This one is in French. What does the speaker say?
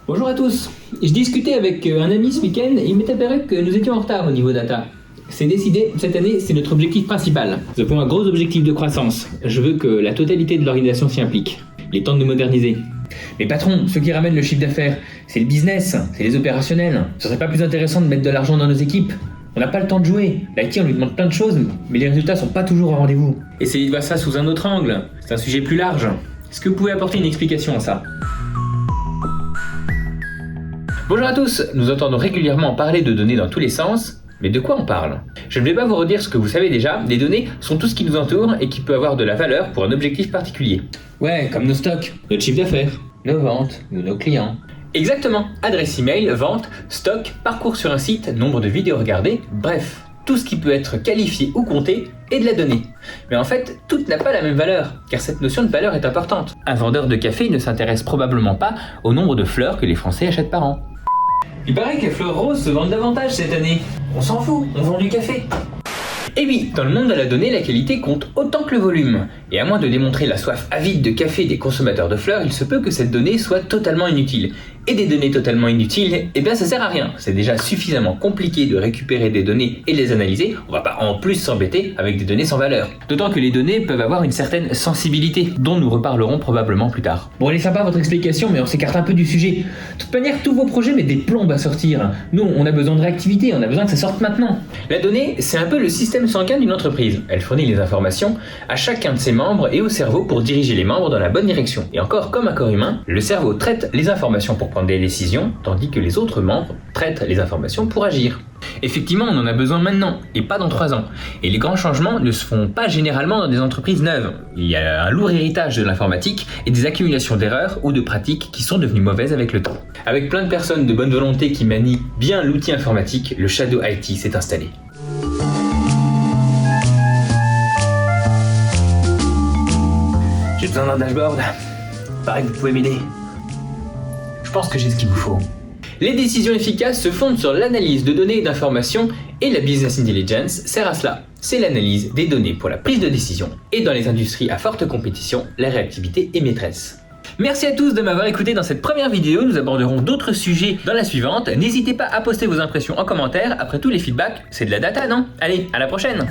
Bonjour à tous. Je discutais avec un ami ce week-end et il m'est apparu que nous étions en retard au niveau data. C'est décidé, cette année, c'est notre objectif principal. Nous avons un gros objectif de croissance. Je veux que la totalité de l'organisation s'y implique. Il est temps de nous moderniser. Mais patron, ceux qui ramènent le chiffre d'affaires, c'est le business, c'est les opérationnels. Ce serait pas plus intéressant de mettre de l'argent dans nos équipes? On n'a pas le temps de jouer. L'IT, on lui demande plein de choses, mais les résultats sont pas toujours au rendez-vous. Essayez de voir ça sous un autre angle. C'est un sujet plus large. Est-ce que vous pouvez apporter une explication à ça? Bonjour à tous, nous entendons régulièrement parler de données dans tous les sens, mais de quoi on parle? Je ne vais pas vous redire ce que vous savez déjà, les données sont tout ce qui nous entoure et qui peut avoir de la valeur pour un objectif particulier. Ouais, comme nos stocks, notre chiffre d'affaires, nos ventes ou nos clients. Exactement, adresse email, vente, stock, parcours sur un site, nombre de vidéos regardées, bref, tout ce qui peut être qualifié ou compté est de la donnée. Mais en fait, tout n'a pas la même valeur, car cette notion de valeur est importante. Un vendeur de café ne s'intéresse probablement pas au nombre de fleurs que les Français achètent par an. Il paraît que les fleurs roses se vendent davantage cette année. On s'en fout, on vend du café. Et oui, dans le monde de la donnée, la qualité compte autant que le volume. Et à moins de démontrer la soif avide de café des consommateurs de fleurs, il se peut que cette donnée soit totalement inutile. Et des données totalement inutiles, eh bien ça sert à rien. C'est déjà suffisamment compliqué de récupérer des données et de les analyser, on va pas en plus s'embêter avec des données sans valeur. D'autant que les données peuvent avoir une certaine sensibilité, dont nous reparlerons probablement plus tard. Bon, elle est sympa votre explication, mais on s'écarte un peu du sujet. De toute manière, tous vos projets mettent des plombes à sortir. Nous, on a besoin de réactivité, on a besoin que ça sorte maintenant. La donnée, c'est un peu le système sanguin d'une entreprise. Elle fournit les informations à chacun de ses membres et au cerveau pour diriger les membres dans la bonne direction. Et encore, comme un corps humain, le cerveau traite les informations pour prendre des décisions, tandis que les autres membres traitent les informations pour agir. Effectivement, on en a besoin maintenant, et pas dans 3 ans. Et les grands changements ne se font pas généralement dans des entreprises neuves. Il y a un lourd héritage de l'informatique et des accumulations d'erreurs ou de pratiques qui sont devenues mauvaises avec le temps. Avec plein de personnes de bonne volonté qui manient bien l'outil informatique, le Shadow IT s'est installé. J'ai besoin d'un dashboard. Paraît que vous pouvez m'aider. Je pense que j'ai ce qu'il vous faut. Les décisions efficaces se fondent sur l'analyse de données et d'informations et la business intelligence sert à cela. C'est l'analyse des données pour la prise de décision. Et dans les industries à forte compétition, la réactivité est maîtresse. Merci à tous de m'avoir écouté dans cette première vidéo. Nous aborderons d'autres sujets dans la suivante. N'hésitez pas à poster vos impressions en commentaire. Après tout, les feedbacks, c'est de la data, non? Allez, à la prochaine!